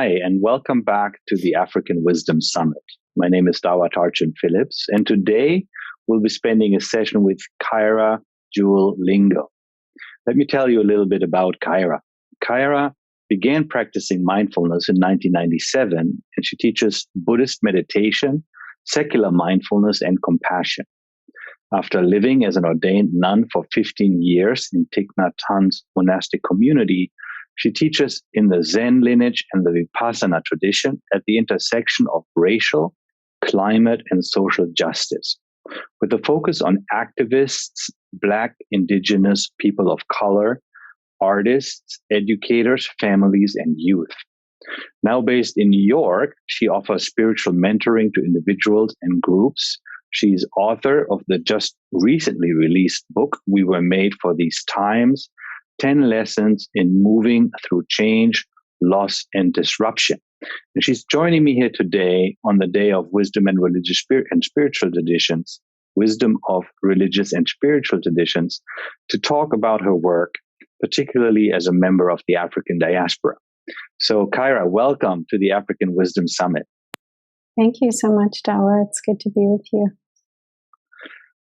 Hi, and welcome back to the African Wisdom Summit. My name is Dawat Archon Phillips, and today we'll be spending a session with Kaira Jewel Lingo. Let me tell you a little bit about Kaira. Kaira began practicing mindfulness in 1997, and she teaches Buddhist meditation, secular mindfulness, and compassion. After living as an ordained nun for 15 years in Thich Nhat Hanh's monastic community, she teaches in the Zen lineage and the Vipassana tradition at the intersection of racial, climate, and social justice, with a focus on activists, Black, Indigenous, people of color, artists, educators, families, and youth. Now based in New York, she offers spiritual mentoring to individuals and groups. She's author of the just recently released book, We Were Made for These Times, 10 Lessons in Moving Through Change, Loss, and Disruption. And she's joining me here today on the day of Wisdom and Religious and Spiritual Traditions, Wisdom of Religious and Spiritual Traditions, to talk about her work, particularly as a member of the African diaspora. So, Kaira, welcome to the African Wisdom Summit. Thank you so much, Dawa. It's good to be with you.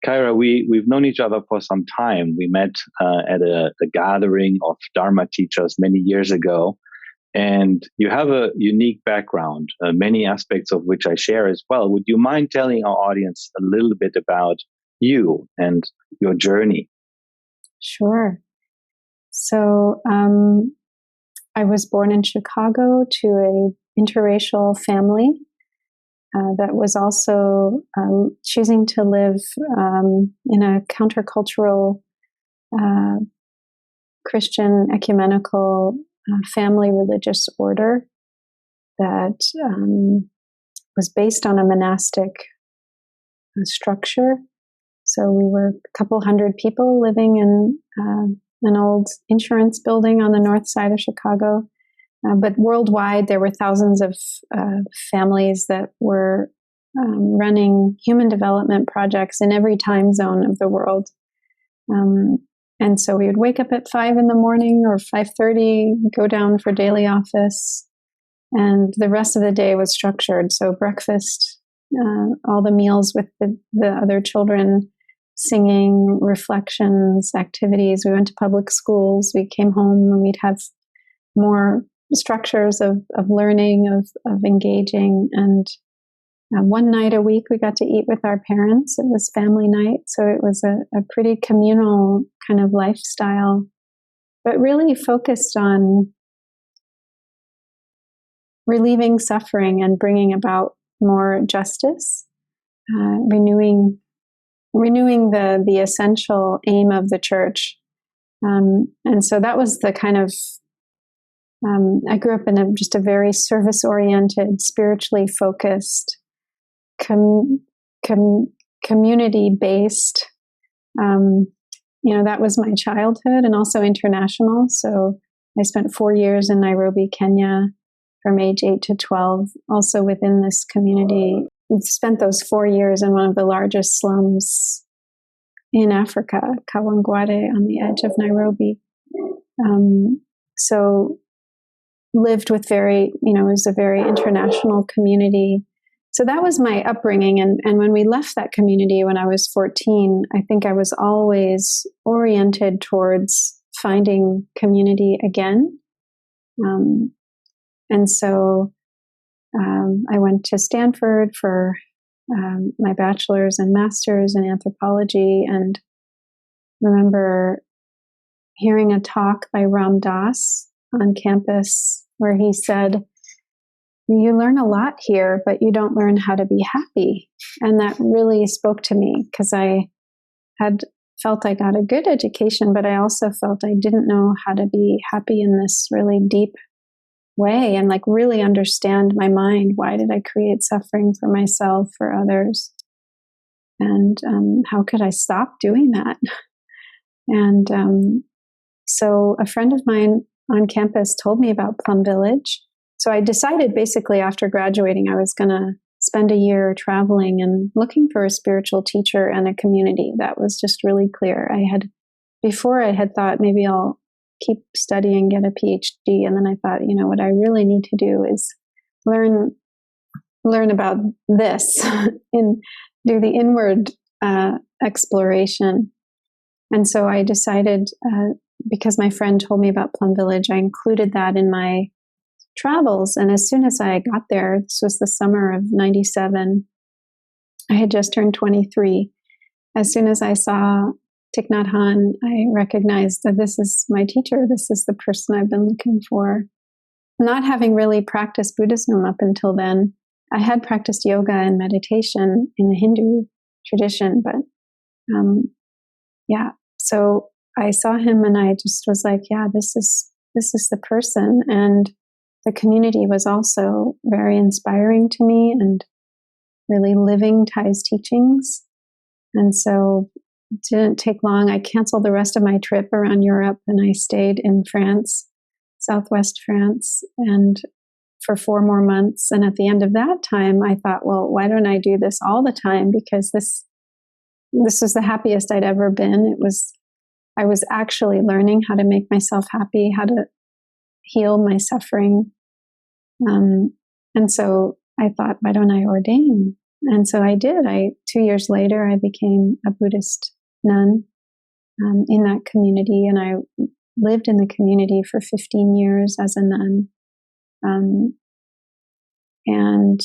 Kaira, we've known each other for some time. We met at a gathering of Dharma teachers many years ago, and you have a unique background, many aspects of which I share as well. Would you mind telling our audience a little bit about you and your journey? Sure. So I was born in Chicago to an interracial family that was also choosing to live in a countercultural Christian ecumenical family religious order that was based on a monastic structure. So we were a couple hundred people living in an old insurance building on the north side of Chicago. But worldwide, there were thousands of families that were running human development projects in every time zone of the world. And so we would wake up at 5 a.m. or 5:30, go down for daily office, and the rest of the day was structured. So breakfast, all the meals with the other children, singing, reflections, activities. We went to public schools. We came home and we'd have more structures of learning, of engaging. And one night a week we got to eat with our parents. It was family night. So it was a pretty communal kind of lifestyle, but really focused on relieving suffering and bringing about more justice, renewing the essential aim of the church. And so that was the kind of I grew up in just a very service-oriented, spiritually focused, community-based. That was my childhood, and also international. So I spent 4 years in Nairobi, Kenya, from age 8 to 12, also within this community. We've spent those 4 years in one of the largest slums in Africa, Kawangware, on the edge of Nairobi. So lived with it was a very international community. So that was my upbringing. And when we left that community when I was 14, I think I was always oriented towards finding community again. And so I went to Stanford for my bachelor's and master's in anthropology, and remember hearing a talk by Ram Dass on campus where he said, "You learn a lot here, but you don't learn how to be happy." And that really spoke to me because I had felt I got a good education, but I also felt I didn't know how to be happy in this really deep way and really understand my mind. Why did I create suffering for myself, for others? And how could I stop doing that? And so a friend of mine on campus told me about Plum Village. So I decided basically after graduating, I was going to spend a year traveling and looking for a spiritual teacher and a community. That was just really clear. Before I had thought maybe I'll keep studying, get a PhD. And then I thought, what I really need to do is learn about this and do the inward exploration. And so I decided, because my friend told me about Plum Village, I included that in my travels. And as soon as I got there, this was the summer of 97, I had just turned 23. As soon as I saw Thich Nhat Hanh, I recognized that this is my teacher. This is the person I've been looking for. Not having really practiced Buddhism up until then, I had practiced yoga and meditation in the Hindu tradition, but so I saw him and I just was like, yeah, this is the person. And the community was also very inspiring to me and really living Thai's teachings. And so it didn't take long. I canceled the rest of my trip around Europe and I stayed in France, Southwest France, and for 4 more months. And at the end of that time, I thought, well, why don't I do this all the time? Because this was the happiest I'd ever been. I was actually learning how to make myself happy, how to heal my suffering. And so I thought, why don't I ordain? And so I did. 2 years later, I became a Buddhist nun in that community. And I lived in the community for 15 years as a nun. And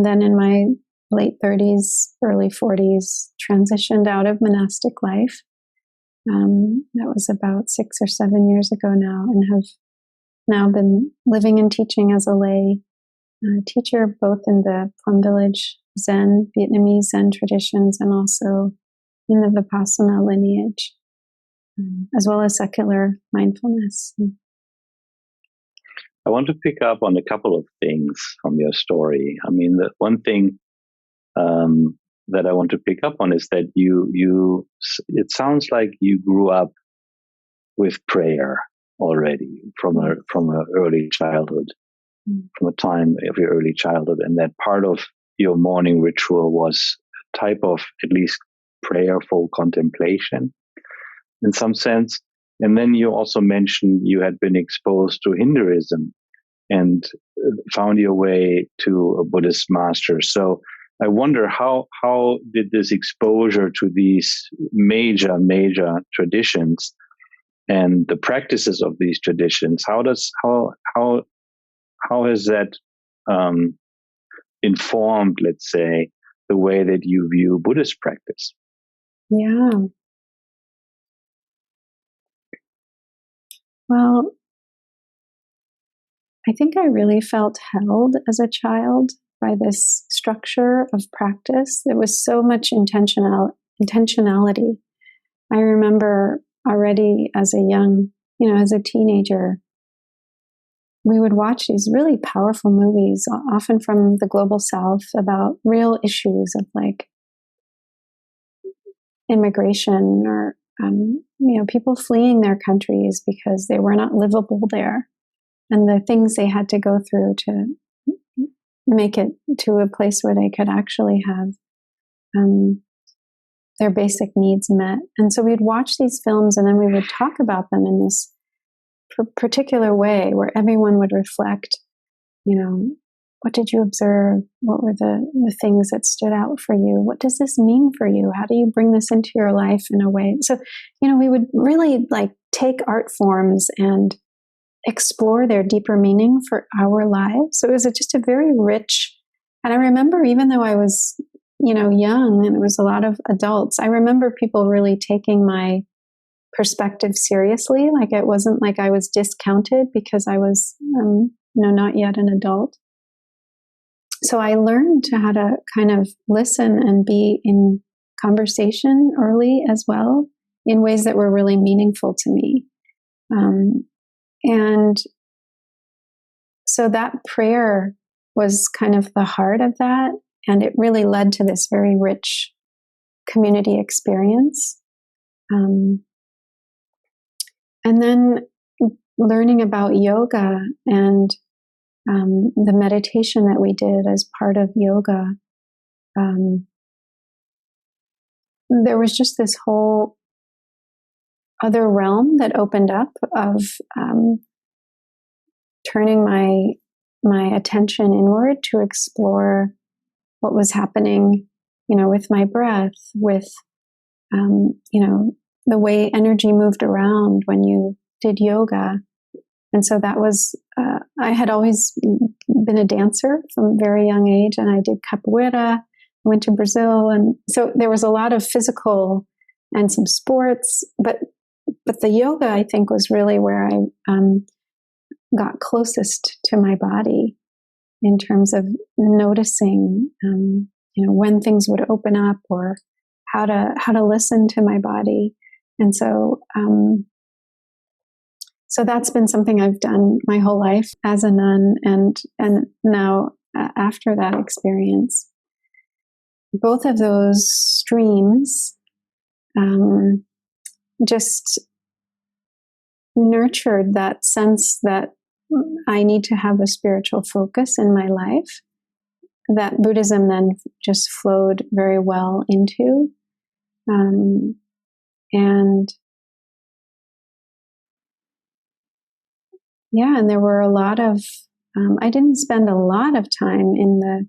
then in my late 30s, early 40s, transitioned out of monastic life. That was about 6 or 7 years ago now, and have now been living and teaching as a lay teacher, both in the Plum Village Zen, Vietnamese Zen traditions, and also in the Vipassana lineage, as well as secular mindfulness. I want to pick up on a couple of things from your story. I mean, the one thing that I want to pick up on is that it sounds like you grew up with prayer already from a early childhood, from a time of your early childhood, and that part of your morning ritual was a type of at least prayerful contemplation in some sense. And then you also mentioned you had been exposed to Hinduism and found your way to a Buddhist master. So I wonder how did this exposure to these major traditions and the practices of these traditions, how has that informed, let's say, the way that you view Buddhist practice? Yeah. Well, I think I really felt held as a child by this structure of practice. There was so much intentionality. I remember already as a teenager, we would watch these really powerful movies, often from the global South, about real issues of like immigration or people fleeing their countries because they were not livable there, and the things they had to go through to make it to a place where they could actually have their basic needs met. And so we'd watch these films and then we would talk about them in this particular way where everyone would reflect, what did you observe? What were the things that stood out for you? What does this mean for you? How do you bring this into your life in a way? So, we would really take art forms and explore their deeper meaning for our lives. So it was just a very rich, and I remember even though I was, young and it was a lot of adults, I remember people really taking my perspective seriously. Like it wasn't like I was discounted because I was, not yet an adult. So I learned how to kind of listen and be in conversation early as well in ways that were really meaningful to me. And so that prayer was kind of the heart of that. And it really led to this very rich community experience. And then learning about yoga and the meditation that we did as part of yoga, there was just this whole other realm that opened up of turning my attention inward to explore what was happening, with my breath, with, the way energy moved around when you did yoga. And so that was, I had always been a dancer from a very young age, and I did capoeira, went to Brazil. And so there was a lot of physical and some sports, but the yoga, I think, was really where I got closest to my body in terms of noticing, when things would open up, or how to listen to my body. And so, so that's been something I've done my whole life as a nun, and now after that experience. Both of those streams just nurtured that sense that I need to have a spiritual focus in my life, that Buddhism then just flowed very well into. And there were a lot of, I didn't spend a lot of time in the,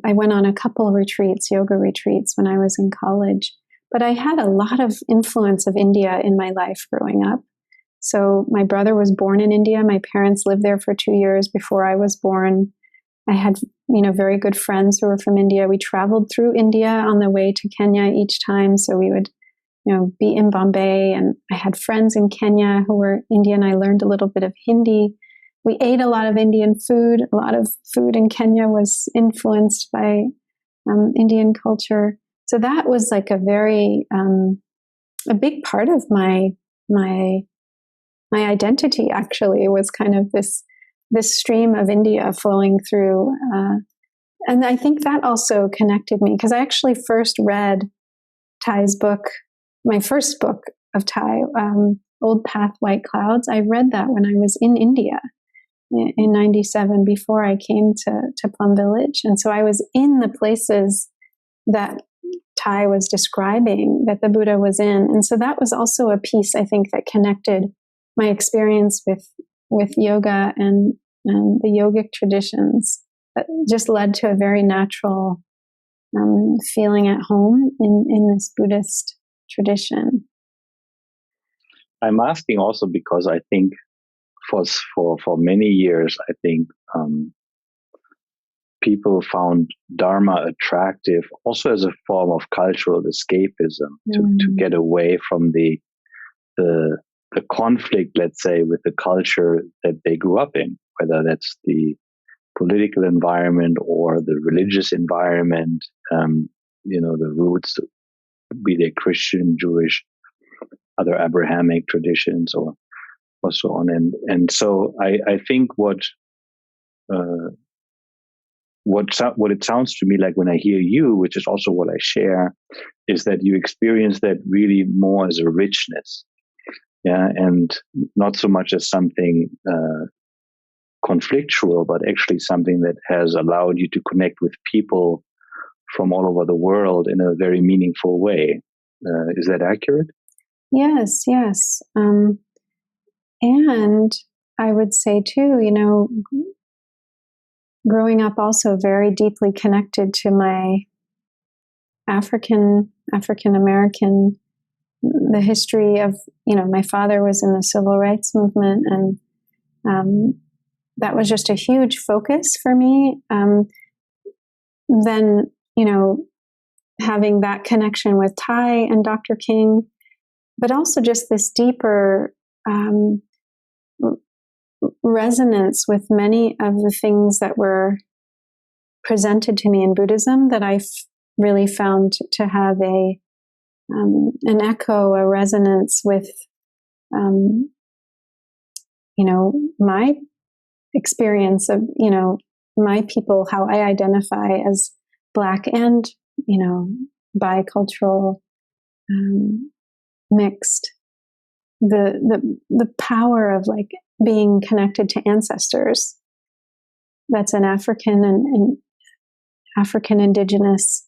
I went on a couple retreats, yoga retreats, when I was in college, but I had a lot of influence of India in my life growing up. So my brother was born in India. My parents lived there for 2 years before I was born. I had, very good friends who were from India. We traveled through India on the way to Kenya each time. So we would, be in Bombay, and I had friends in Kenya who were Indian. I learned a little bit of Hindi. We ate a lot of Indian food. A lot of food in Kenya was influenced by Indian culture. So that was like a very, a big part of my identity, actually, was kind of this stream of India flowing through. And I think that also connected me, because I actually first read Thay's book, my first book of Thai, Old Path, White Clouds. I read that when I was in India in 97, before I came to Plum Village. And so I was in the places that Thai was describing, that the Buddha was in. And so that was also a piece, I think, that connected my experience with yoga and the yogic traditions, that just led to a very natural feeling at home in this Buddhist tradition. I'm asking also because I think for many years, I think people found Dharma attractive also as a form of cultural escapism, to get away from the conflict, let's say, with the culture that they grew up in, whether that's the political environment or the religious environment, the roots, be they Christian, Jewish, other Abrahamic traditions, or so on. And so I think what it sounds to me like when I hear you, which is also what I share, is that you experience that really more as a richness, and not so much as something conflictual, but actually something that has allowed you to connect with people from all over the world in a very meaningful way. Is that accurate? Yes. And I would say too, growing up also very deeply connected to my African American, the history of, my father was in the civil rights movement, and that was just a huge focus for me. Then, having that connection with Thai and Dr. King, but also just this deeper resonance with many of the things that were presented to me in Buddhism, that I really found to have an echo, a resonance with, my experience of, my people, how I identify as Black and, bicultural, mixed. The power of like being connected to ancestors. That's an African and African indigenous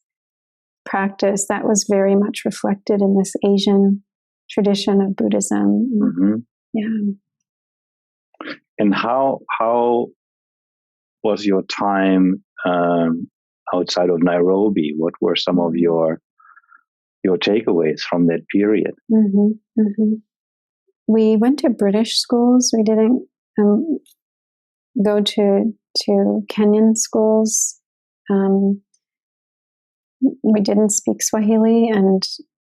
practice, that was very much reflected in this Asian tradition of Buddhism. Mm-hmm. Yeah. And how was your time outside of Nairobi? What were some of your takeaways from that period? Mm-hmm. Mm-hmm. We went to British schools. We didn't go to Kenyan schools. We didn't speak Swahili, and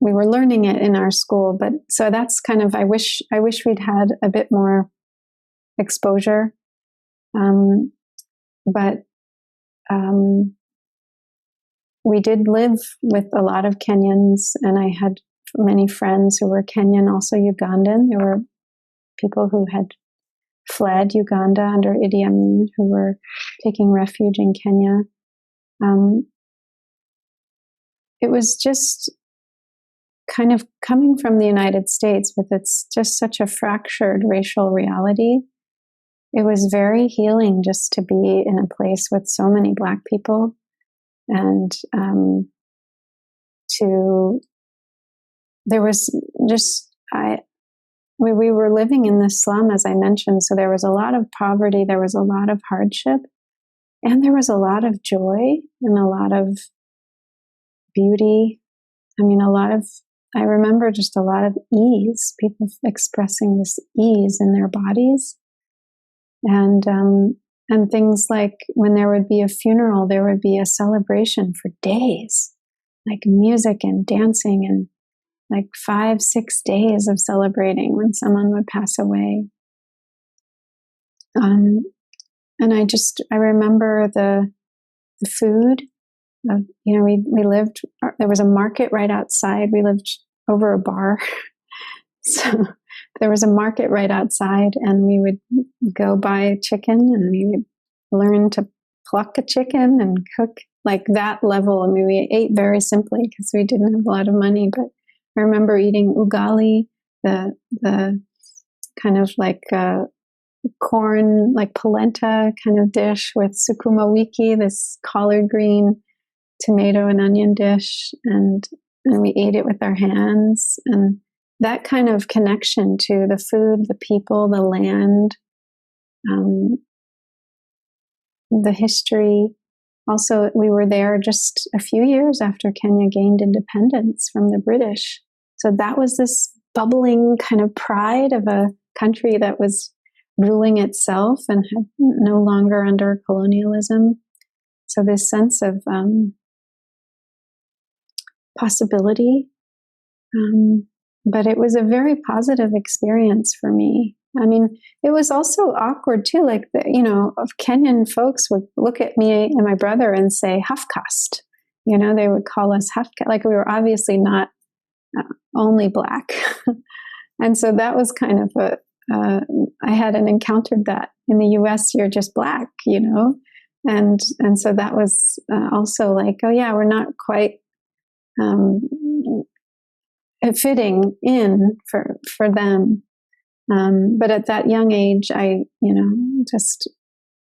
we were learning it in our school. But so that's kind of, I wish we'd had a bit more exposure. But we did live with a lot of Kenyans, and I had many friends who were Kenyan, also Ugandan. There were people who had fled Uganda under Idi Amin who were taking refuge in Kenya. It was just kind of coming from the United States with its just such a fractured racial reality. It was very healing just to be in a place with so many Black people, and there was just, we were living in the slum, as I mentioned, so there was a lot of poverty, there was a lot of hardship, and there was a lot of joy and a lot of beauty. I mean, I remember just a lot of ease, people expressing this ease in their bodies. And things like when there would be a funeral, there would be a celebration for days, like music and dancing, and like 5-6 days of celebrating when someone would pass away. And I remember the food. We lived, there was a market right outside. We lived over a bar. So there was a market right outside, and we would go buy chicken, and we would learn to pluck a chicken and cook, like that level. I mean, we ate very simply because we didn't have a lot of money, but I remember eating ugali, the kind of like corn, like polenta kind of dish with sukuma wiki, this collard green tomato and onion dish, and we ate it with our hands. And that kind of connection to the food, the people, the land, the history. Also, we were there just a few years after Kenya gained independence from the British. So that was this bubbling kind of pride of a country that was ruling itself and had no longer under colonialism. So this sense of possibility. But it was a very positive experience for me. I mean, it was also awkward too. Like, Kenyan folks would look at me and my brother and say, half caste. They would call us half caste. Like, we were obviously not only Black. And so that was kind of I hadn't encountered that. In the US, you're just Black, And so that was also like, oh yeah, we're not quite fitting in for them. But at that young age, I, just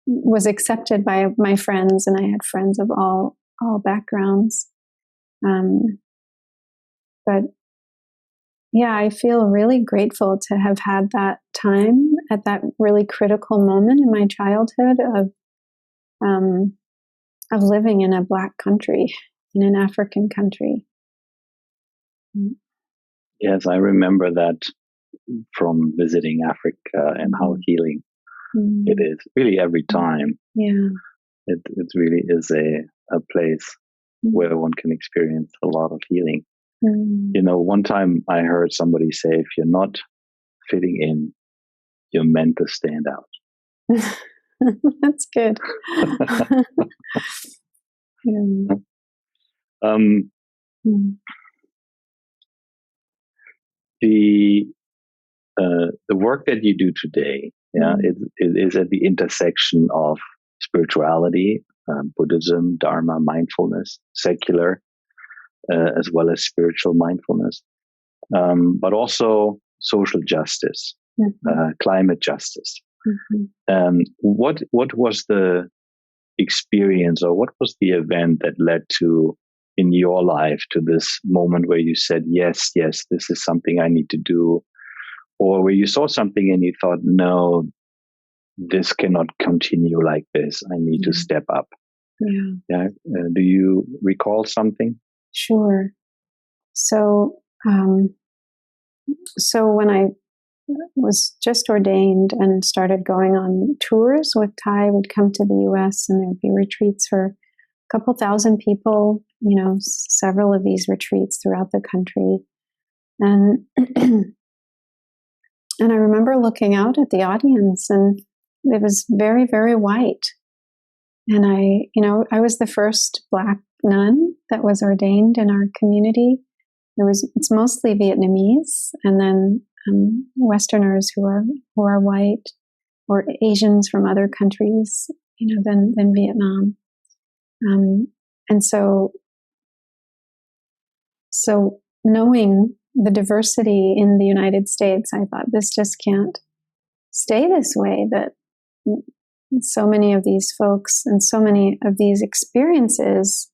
was accepted by my friends, and I had friends of all backgrounds. But yeah, I feel really grateful to have had that time at that really critical moment in my childhood of living in a Black country, in an African country. Yes, I remember that from visiting Africa and how healing it is. Really, every time. Yeah. It really is a place where one can experience a lot of healing. One time I heard somebody say, if you're not fitting in, you're meant to stand out. That's good. The work that you do today, it is at the intersection of spirituality, Buddhism, Dharma, mindfulness, secular, as well as spiritual mindfulness, but also social justice, climate justice. What was the experience, or what was the event that led to in your life to this moment where you said, yes, this is something I need to do? Or where you saw something and you thought, no, this cannot continue like this. I need to step up. Yeah. Do you recall something? Sure. So when I was just ordained and started going on tours with Thai, would come to the US and there would be retreats for a couple thousand people, several of these retreats throughout the country. And and I remember looking out at the audience and it was very, very white. And I was the first Black nun that was ordained in our community. It's mostly Vietnamese, and then Westerners who are white, or Asians from other countries, than Vietnam. And so knowing the diversity in the United States, I thought this just can't stay this way, that so many of these folks and so many of these experiences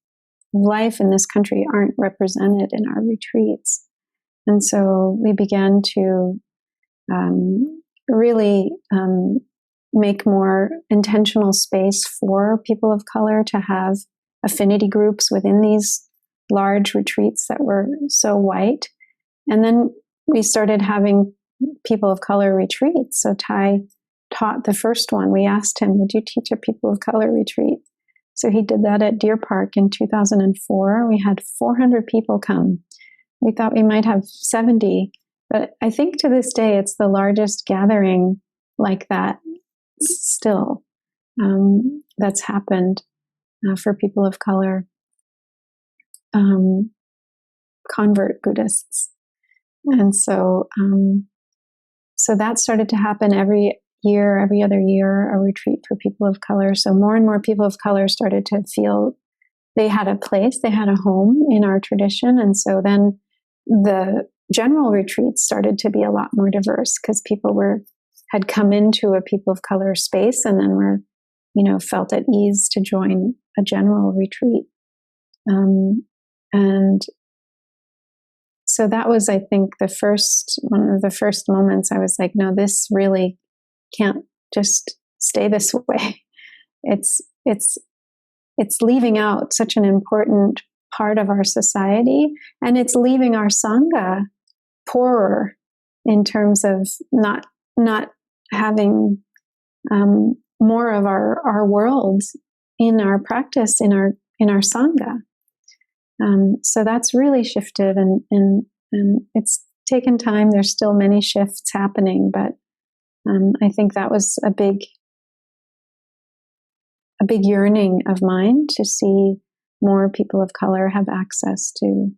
of life in this country aren't represented in our retreats. And so we began to really make more intentional space for people of color to have affinity groups within these large retreats that were so white. And then we started having people of color retreats. So Thai taught the first one. We asked him, would you teach a people of color retreat? So he did that at Deer Park in 2004. We had 400 people come. We thought we might have 70, but I think to this day it's the largest gathering like that still that's happened for people of color, convert Buddhists. And so that started to happen every other year, a retreat for people of color. So more and more people of color started to feel they had a place, they had a home in our tradition. And so then the general retreats started to be a lot more diverse because people had come into a people of color space and then were, felt at ease to join a general retreat. And so that was, I think, one of the first moments I was like, no, this really can't just stay this way. It's leaving out such an important part of our society, and it's leaving our sangha poorer in terms of not having more of our world in our practice, in our sangha. So that's really shifted, and it's taken time. There's still many shifts happening, but I think that was a big yearning of mine to see more people of color have access to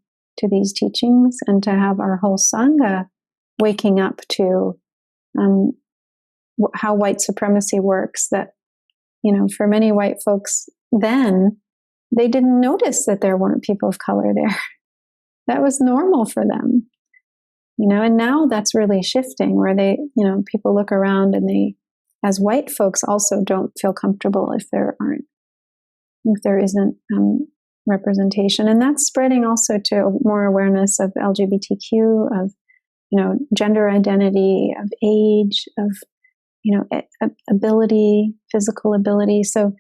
these teachings, and to have our whole sangha waking up to how white supremacy works. That, for many white folks then, they didn't notice that there weren't people of color there. That was normal for them. And now that's really shifting, where they, people look around and they, as white folks, also don't feel comfortable if there isn't representation. And that's spreading also to more awareness of LGBTQ, of, gender identity, of age, of, ability, physical ability. So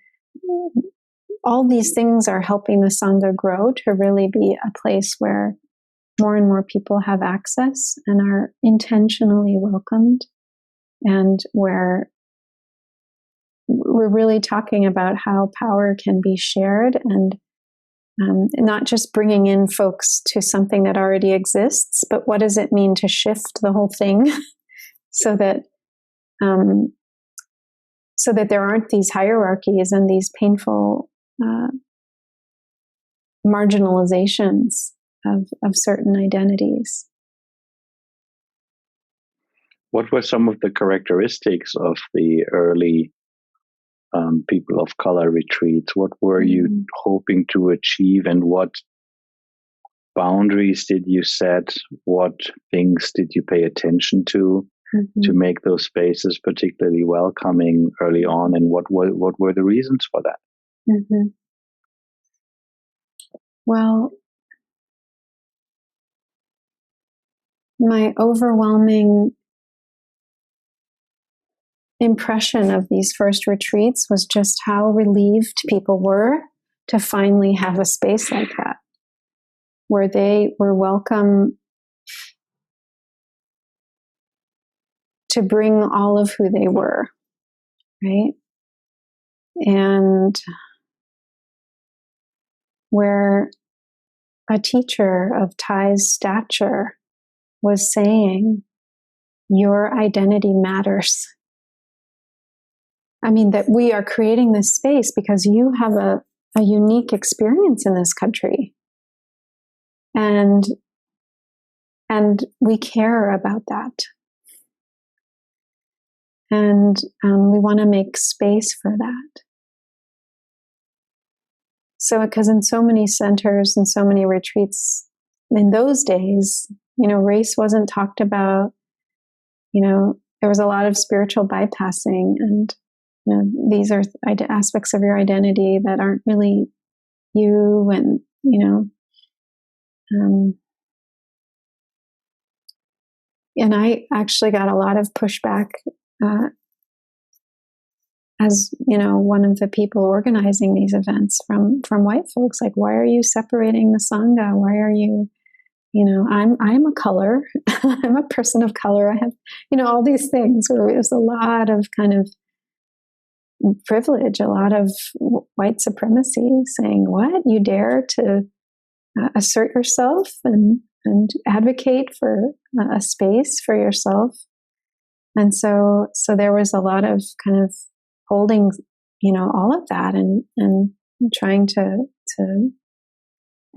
all these things are helping the Sangha grow to really be a place where more and more people have access and are intentionally welcomed, and where we're really talking about how power can be shared, and not just bringing in folks to something that already exists, but what does it mean to shift the whole thing so that there aren't these hierarchies and these painful marginalizations of certain identities. What were some of the characteristics of the early people of color retreats? What were you hoping to achieve, and what boundaries did you set? What things did you pay attention to make those spaces particularly welcoming early on, and what were the reasons for that? Well, my overwhelming impression of these first retreats was just how relieved people were to finally have a space like that, where they were welcome to bring all of who they were, right? And where a teacher of Thai's stature was saying, your identity matters. I mean, that we are creating this space because you have a unique experience in this country. And we care about that. And we want to make space for that. So, because in so many centers and so many retreats in those days, race wasn't talked about. There was a lot of spiritual bypassing, and these are aspects of your identity that aren't really you, and and I actually got a lot of pushback as one of the people organizing these events from white folks, like, why are you separating the Sangha? Why are you, I'm a color, I'm a person of color. I have, all these things where there's a lot of kind of privilege, a lot of white supremacy saying, what, you dare to assert yourself and advocate for a space for yourself. And so there was a lot of kind of holding, all of that and trying to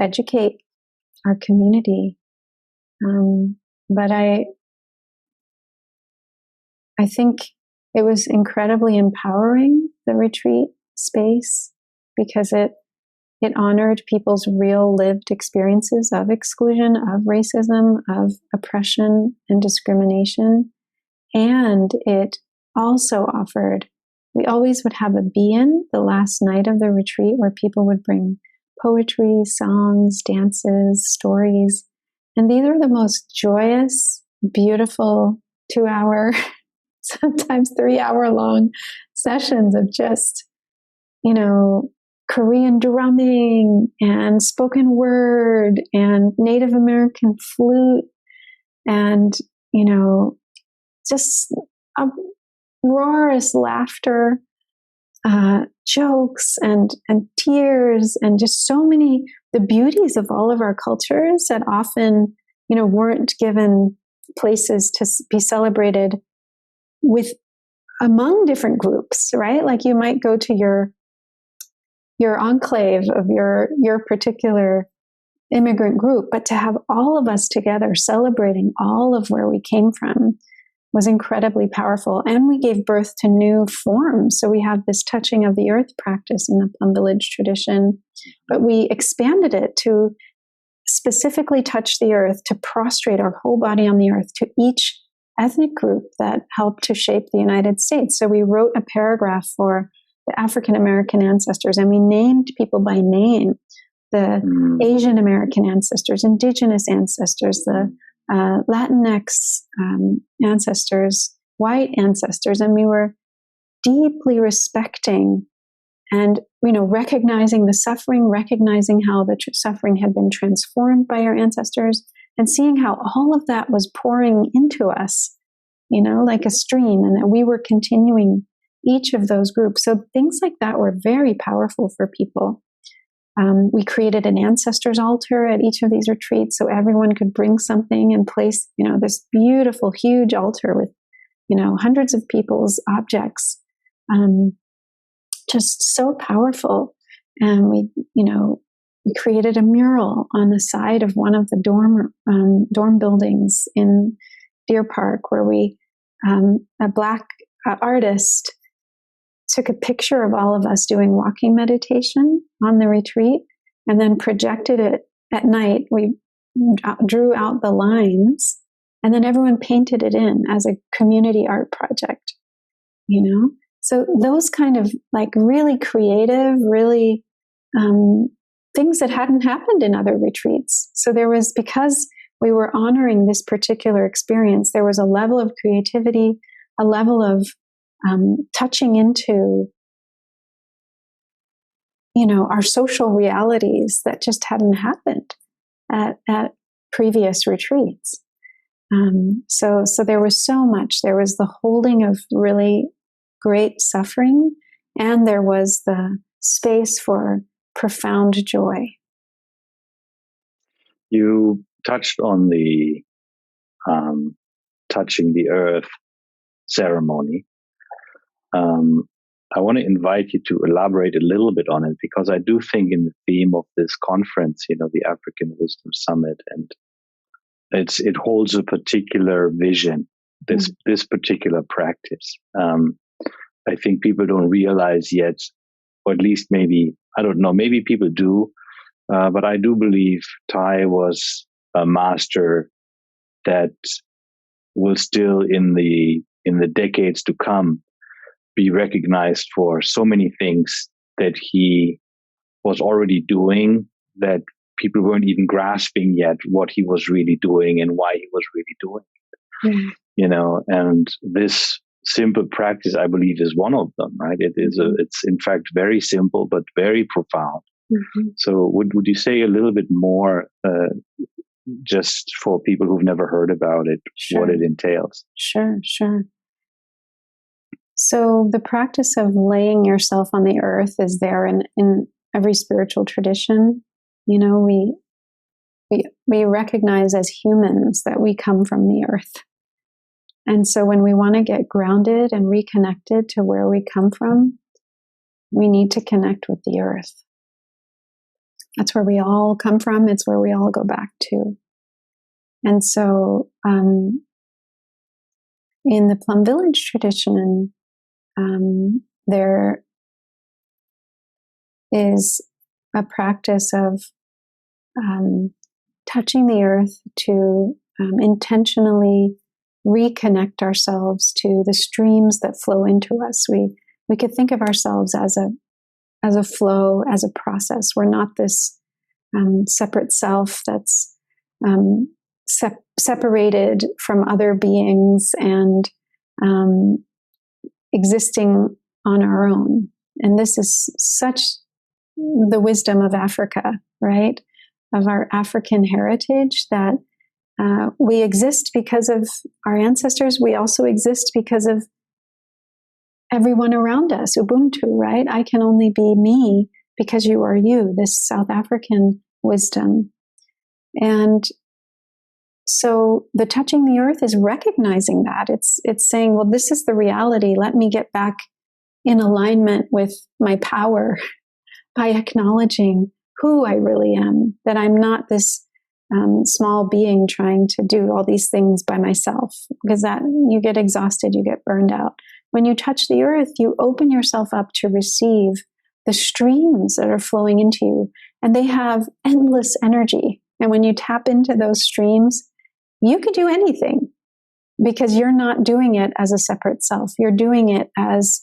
educate our community. But I think it was incredibly empowering, the retreat space, because it honored people's real lived experiences of exclusion, of racism, of oppression and discrimination. And it also offered, we always would have a be-in the last night of the retreat where people would bring poetry, songs, dances, stories. And these are the most joyous, beautiful 2-hour, sometimes 3-hour long sessions of just, Korean drumming and spoken word and Native American flute and, just uproarious laughter, jokes and tears, and just so many, the beauties of all of our cultures that often, weren't given places to be celebrated with among different groups, right? Like you might go to your enclave of your particular immigrant group, but to have all of us together celebrating all of where we came from was incredibly powerful. And we gave birth to new forms. So we have this touching of the earth practice in the Plum Village tradition, but we expanded it to specifically touch the earth, to prostrate our whole body on the earth to each ethnic group that helped to shape the United States. So we wrote a paragraph for the African American ancestors, and we named people by name, the Asian American ancestors, indigenous ancestors, the Latinx ancestors, white ancestors, and we were deeply respecting and recognizing the suffering, recognizing how the suffering had been transformed by our ancestors, and seeing how all of that was pouring into us, like a stream, and that we were continuing each of those groups. So things like that were very powerful for people. We created an ancestors altar at each of these retreats so everyone could bring something and place, this beautiful, huge altar with, hundreds of people's objects. Just so powerful. And we created a mural on the side of one of the dorm buildings in Deer Park where a Black artist took a picture of all of us doing walking meditation on the retreat and then projected it at night. We drew out the lines and then everyone painted it in as a community art project, So those kind of like really creative, really things that hadn't happened in other retreats. So there was, because we were honoring this particular experience, there was a level of creativity, a level of touching into, our social realities that just hadn't happened at previous retreats. So there was so much. There was the holding of really great suffering, and there was the space for profound joy. You touched on the touching the earth ceremony. I want to invite you to elaborate a little bit on it, because I do think in the theme of this conference, the African Wisdom Summit, and it holds a particular vision, this particular practice. I think people don't realize yet, or at least maybe, I don't know, maybe people do, but I do believe Thai was a master that will still in the decades to come be recognized for so many things that he was already doing, that people weren't even grasping yet what he was really doing and why he was really doing it. And this simple practice, I believe, is one of them, right? It's in fact very simple, but very profound. Mm-hmm. So would you say a little bit more, just for people who've never heard about it, what it entails? Sure. So the practice of laying yourself on the earth is there in every spiritual tradition. We recognize as humans that we come from the earth. And so when we want to get grounded and reconnected to where we come from, we need to connect with the earth. That's where we all come from. It's where we all go back to. And so in the Plum Village tradition, there is a practice of touching the earth to intentionally reconnect ourselves to the streams that flow into us. We could think of ourselves as a flow, as a process. We're not this separate self that's separated from other beings and existing on our own. And this is such the wisdom of Africa, right? Of our African heritage, that we exist because of our ancestors. We also exist because of everyone around us, Ubuntu, right? I can only be me because you are you, this South African wisdom. And so the touching the earth is recognizing that. It's saying, well, this is the reality. Let me get back in alignment with my power by acknowledging who I really am, that I'm not this small being trying to do all these things by myself, because that you get exhausted, you get burned out. When you touch the earth, you open yourself up to receive the streams that are flowing into you, and they have endless energy. And when you tap into those streams, you could do anything, because you're not doing it as a separate self. You're doing it as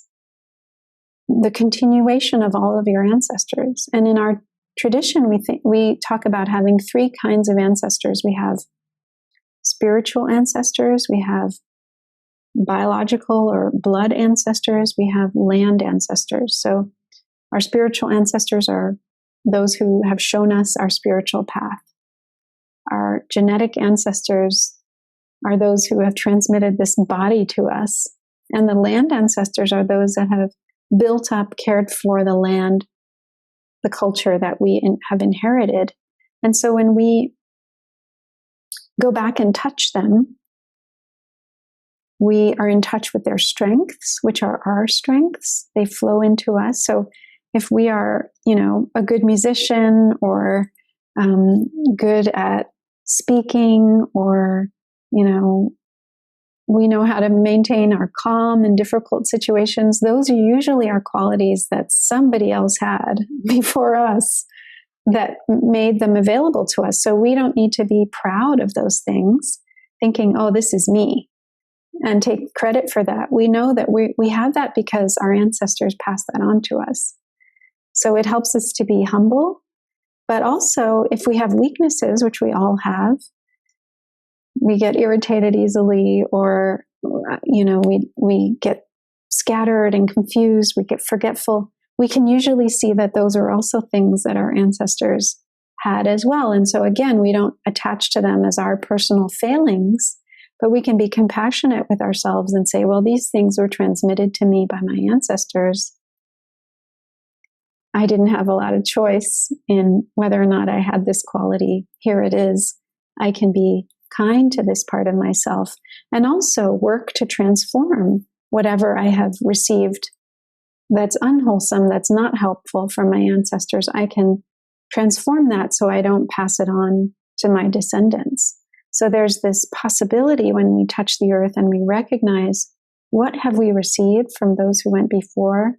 the continuation of all of your ancestors. And in our tradition, we talk about having three kinds of ancestors. We have spiritual ancestors, we have biological or blood ancestors, we have land ancestors. So our spiritual ancestors are those who have shown us our spiritual path. Our genetic ancestors are those who have transmitted this body to us. And the land ancestors are those that have built up, cared for the land, the culture that we have inherited. And so when we go back and touch them, we are in touch with their strengths, which are our strengths. They flow into us. So if we are, a good musician, or good at speaking, or, we know how to maintain our calm in difficult situations, those are usually our qualities that somebody else had before us that made them available to us. So we don't need to be proud of those things, thinking, oh, this is me, and take credit for that. We know that we have that because our ancestors passed that on to us. So it helps us to be humble But also, if we have weaknesses, which we all have, we get irritated easily, or we get scattered and confused, we get forgetful. We can usually see that those are also things that our ancestors had as well. And so again, we don't attach to them as our personal failings, but we can be compassionate with ourselves and say, well, these things were transmitted to me by my ancestors. I didn't have a lot of choice in whether or not I had this quality. Here it is. I can be kind to this part of myself and also work to transform whatever I have received that's unwholesome, that's not helpful from my ancestors. I can transform that so I don't pass it on to my descendants. So there's this possibility when we touch the earth and we recognize, what have we received from those who went before?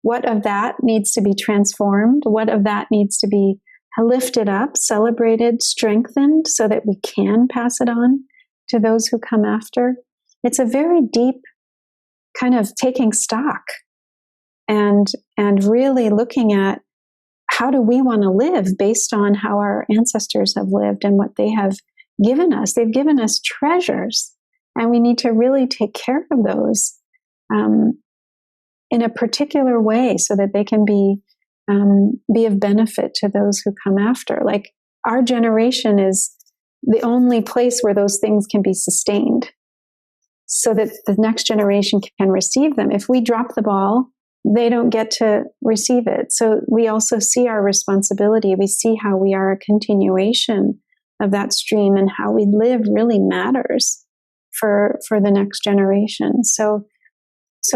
What of that needs to be transformed? What of that needs to be lifted up, celebrated, strengthened, so that we can pass it on to those who come after? It's a very deep kind of taking stock and really looking at, how do we want to live based on how our ancestors have lived and what they have given us? They've given us treasures, and we need to really take care of those in a particular way so that they can be of benefit to those who come after. Like, our generation is the only place where those things can be sustained so that the next generation can receive them. If we drop the ball, they don't get to receive it. So we also see our responsibility. We see how we are a continuation of that stream, and how we live really matters for the next generation. So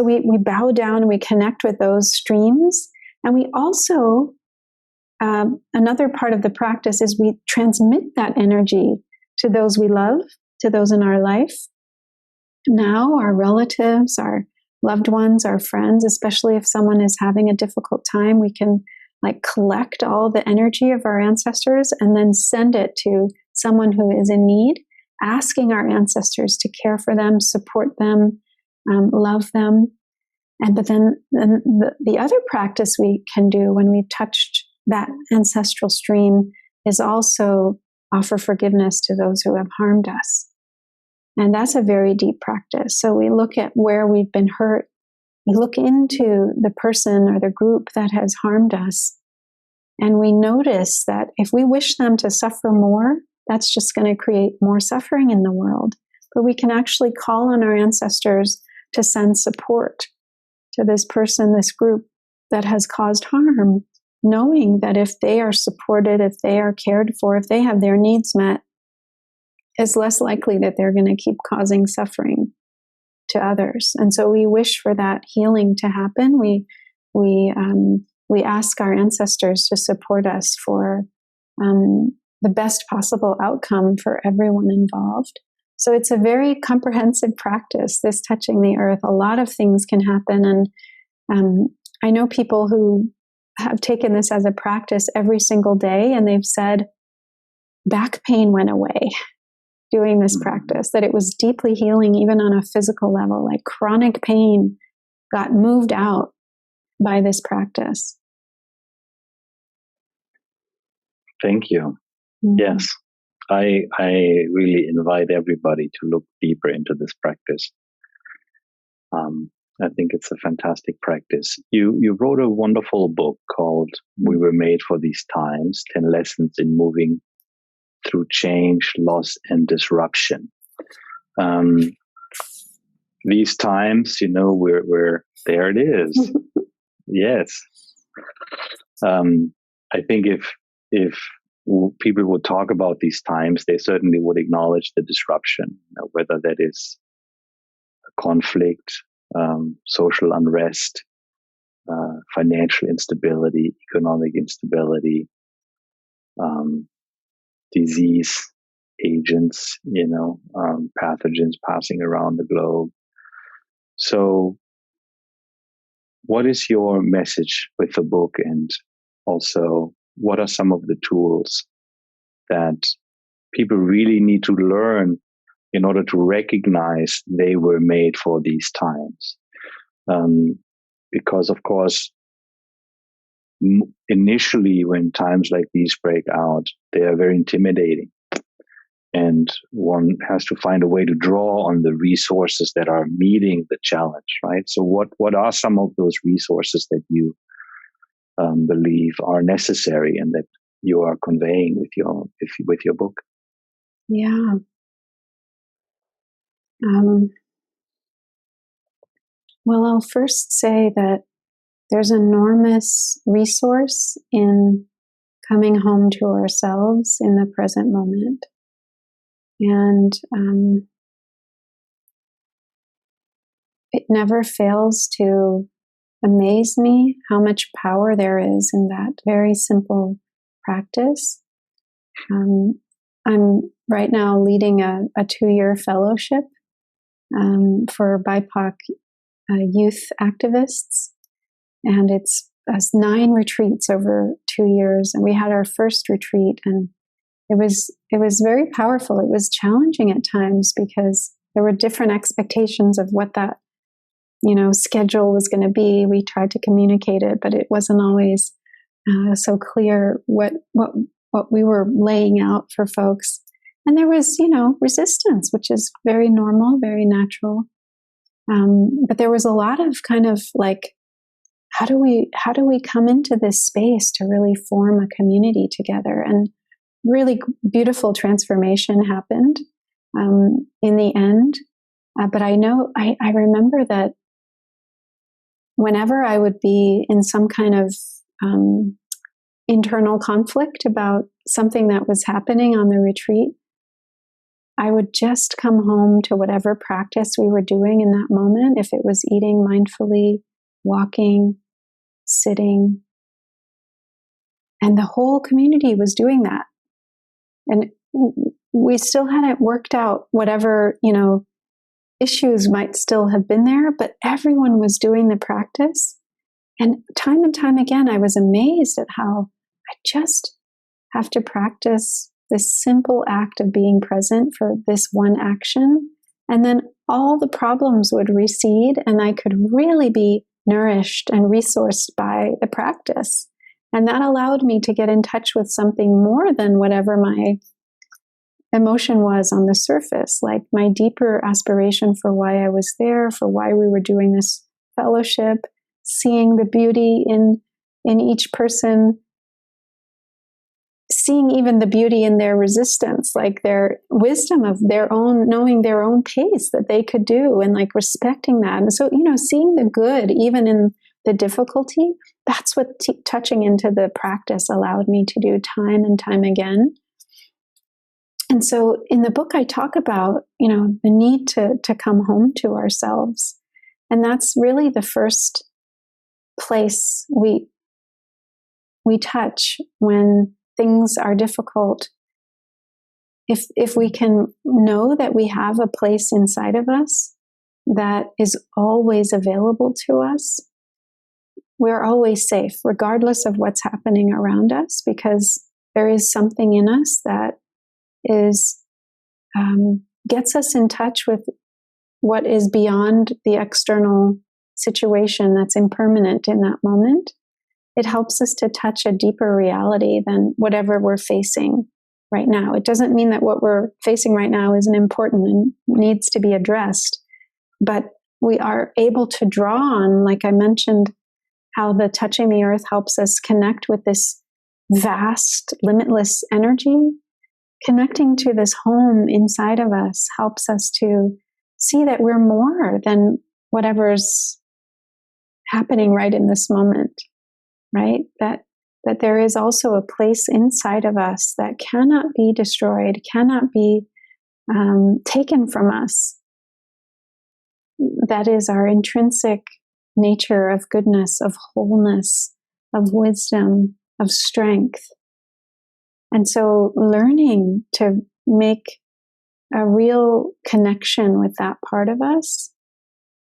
we bow down and we connect with those streams. And we also, another part of the practice is we transmit that energy to those we love, to those in our life. Now, our relatives, our loved ones, our friends, especially if someone is having a difficult time, we can collect all the energy of our ancestors and then send it to someone who is in need, asking our ancestors to care for them, support them, love them. But then the other practice we can do when we've touched that ancestral stream is also offer forgiveness to those who have harmed us. And that's a very deep practice. So we look at where we've been hurt. We look into the person or the group that has harmed us. And we notice that if we wish them to suffer more, that's just going to create more suffering in the world. But we can actually call on our ancestors to send support to this person, this group that has caused harm, knowing that if they are supported, if they are cared for, if they have their needs met, it's less likely that they're going to keep causing suffering to others. And so we wish for that healing to happen. We ask our ancestors to support us for the best possible outcome for everyone involved. So it's a very comprehensive practice, this touching the earth. A lot of things can happen. And I know people who have taken this as a practice every single day, and they've said back pain went away doing this practice, that it was deeply healing even on a physical level, like chronic pain got moved out by this practice. Thank you. Mm-hmm. Yes. I really invite everybody to look deeper into this practice. I think it's a fantastic practice. You wrote a wonderful book called We Were Made for These Times, 10 Lessons in Moving Through Change, Loss, and Disruption. These times, we're there it is. Yes. I think if people would talk about these times, they certainly would acknowledge the disruption, whether that is a conflict, social unrest, financial instability, economic instability, disease agents, pathogens passing around the globe. So what is your message with the book? And also, what are some of the tools that people really need to learn in order to recognize they were made for these times? Because, of course, initially, when times like these break out, they are very intimidating. And one has to find a way to draw on the resources that are meeting the challenge, right? So what are some of those resources that you believe are necessary and that you are conveying with your book? Yeah. Well, I'll first say that there's enormous resource in coming home to ourselves in the present moment. And it never fails to amaze me how much power there is in that very simple practice. I'm right now leading a 2-year fellowship for BIPOC youth activists. And it's 9 retreats over 2 years. And we had our first retreat, and it was very powerful. It was challenging at times because there were different expectations of what that, schedule was going to be. We tried to communicate it, but it wasn't always so clear what we were laying out for folks. And there was, resistance, which is very normal, very natural. But there was a lot of kind of like, how do we come into this space to really form a community together? And really beautiful transformation happened in the end. But I remember that whenever I would be in some kind of internal conflict about something that was happening on the retreat, I would just come home to whatever practice we were doing in that moment. If it was eating mindfully, walking, sitting, and the whole community was doing that. And we still hadn't worked out whatever, issues might still have been there, but everyone was doing the practice. And time again, I was amazed at how I just have to practice this simple act of being present for this one action. And then all the problems would recede, and I could really be nourished and resourced by the practice. And that allowed me to get in touch with something more than whatever my emotion was on the surface, like my deeper aspiration for why I was there, for why we were doing this fellowship, seeing the beauty in each person, seeing even the beauty in their resistance, like their wisdom of their own, knowing their own pace that they could do, and like respecting that. And so, seeing the good even in the difficulty, that's what touching into the practice allowed me to do time and time again. And so in the book, I talk about, the need to come home to ourselves. And that's really the first place we touch when things are difficult. If we can know that we have a place inside of us that is always available to us, we're always safe, regardless of what's happening around us, because there is something in us that gets us in touch with what is beyond the external situation that's impermanent in that moment. It helps us to touch a deeper reality than whatever we're facing right now. It doesn't mean that what we're facing right now isn't important and needs to be addressed, but we are able to draw on, like I mentioned, how the touching the earth helps us connect with this vast, limitless energy. Connecting to this home inside of us helps us to see that we're more than whatever's happening right in this moment, right? That there is also a place inside of us that cannot be destroyed, cannot be taken from us. That is our intrinsic nature of goodness, of wholeness, of wisdom, of strength. And so learning to make a real connection with that part of us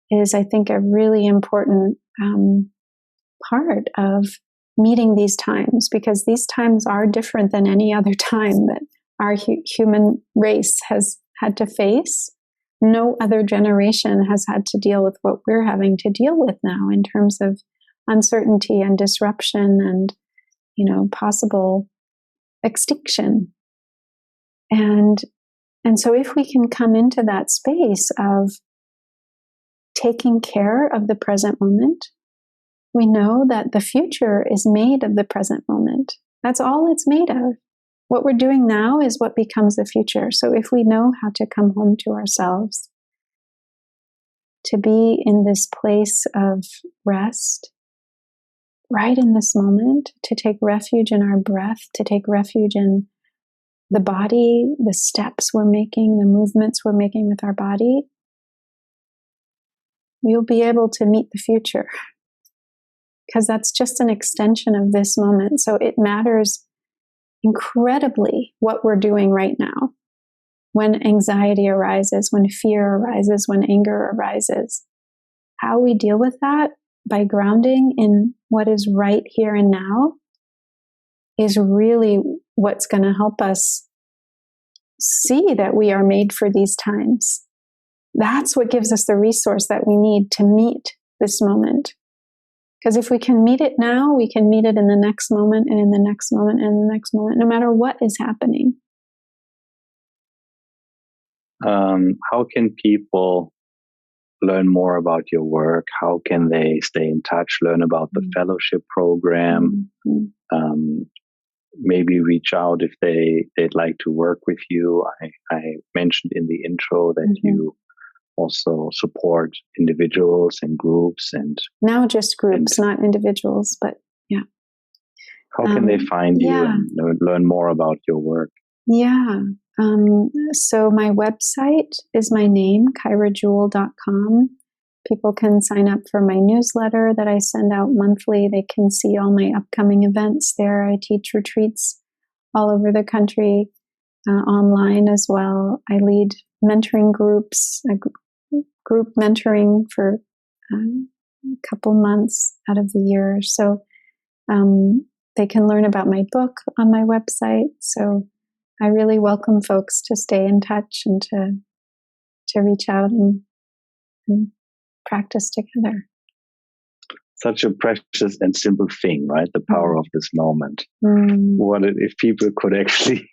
is, I think, a really important part of meeting these times, because these times are different than any other time that our human race has had to face. No other generation has had to deal with what we're having to deal with now in terms of uncertainty and disruption and, possible extinction. And so if we can come into that space of taking care of the present moment, we know that the future is made of the present moment. That's all it's made of. What we're doing now is what becomes the future. So if we know how to come home to ourselves, to be in this place of rest, right in this moment, to take refuge in our breath, to take refuge in the body, the steps we're making, the movements we're making with our body, you'll be able to meet the future. Because that's just an extension of this moment. So it matters incredibly what we're doing right now. When anxiety arises, when fear arises, when anger arises, how we deal with that by grounding in what is right here and now is really what's going to help us see that we are made for these times. That's what gives us the resource that we need to meet this moment. Because if we can meet it now, we can meet it in the next moment and in the next moment and in the next moment, no matter what is happening. How can people learn more about your work? How can they stay in touch, learn about the fellowship program? Maybe reach out if they'd like to work with you. I mentioned in the intro that you also support individuals and groups, and now just groups, not individuals, but yeah. How can they find you and learn more about your work? Yeah. So my website is my name, kairajewel.com. People can sign up for my newsletter that I send out monthly. They can see all my upcoming events there. I teach retreats all over the country, online as well. I lead mentoring groups, group mentoring for a couple months out of the year. So they can learn about my book on my website. So I really welcome folks to stay in touch and to reach out and practice together. Such a precious and simple thing, right? The power of this moment. What if people could actually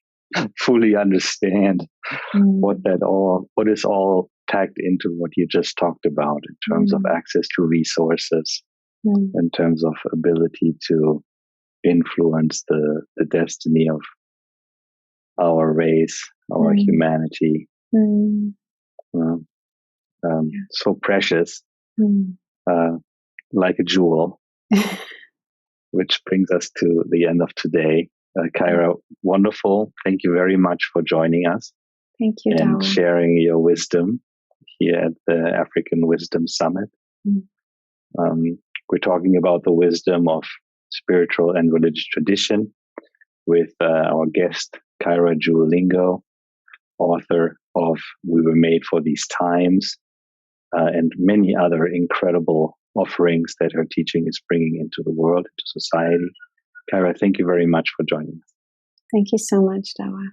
fully understand what is all packed into what you just talked about in terms of access to resources, in terms of ability to influence the destiny of our race, our humanity. So precious, like a jewel, which brings us to the end of today. Kaira, wonderful. Thank you very much for joining us. Thank you, and Dawa. Sharing your wisdom here at the African Wisdom Summit. We're talking about the wisdom of spiritual and religious tradition with our guest, Kaira Jewel Lingo, author of We Were Made for These Times, and many other incredible offerings that her teaching is bringing into the world, into society. Kaira, thank you very much for joining us. Thank you so much, Dawa.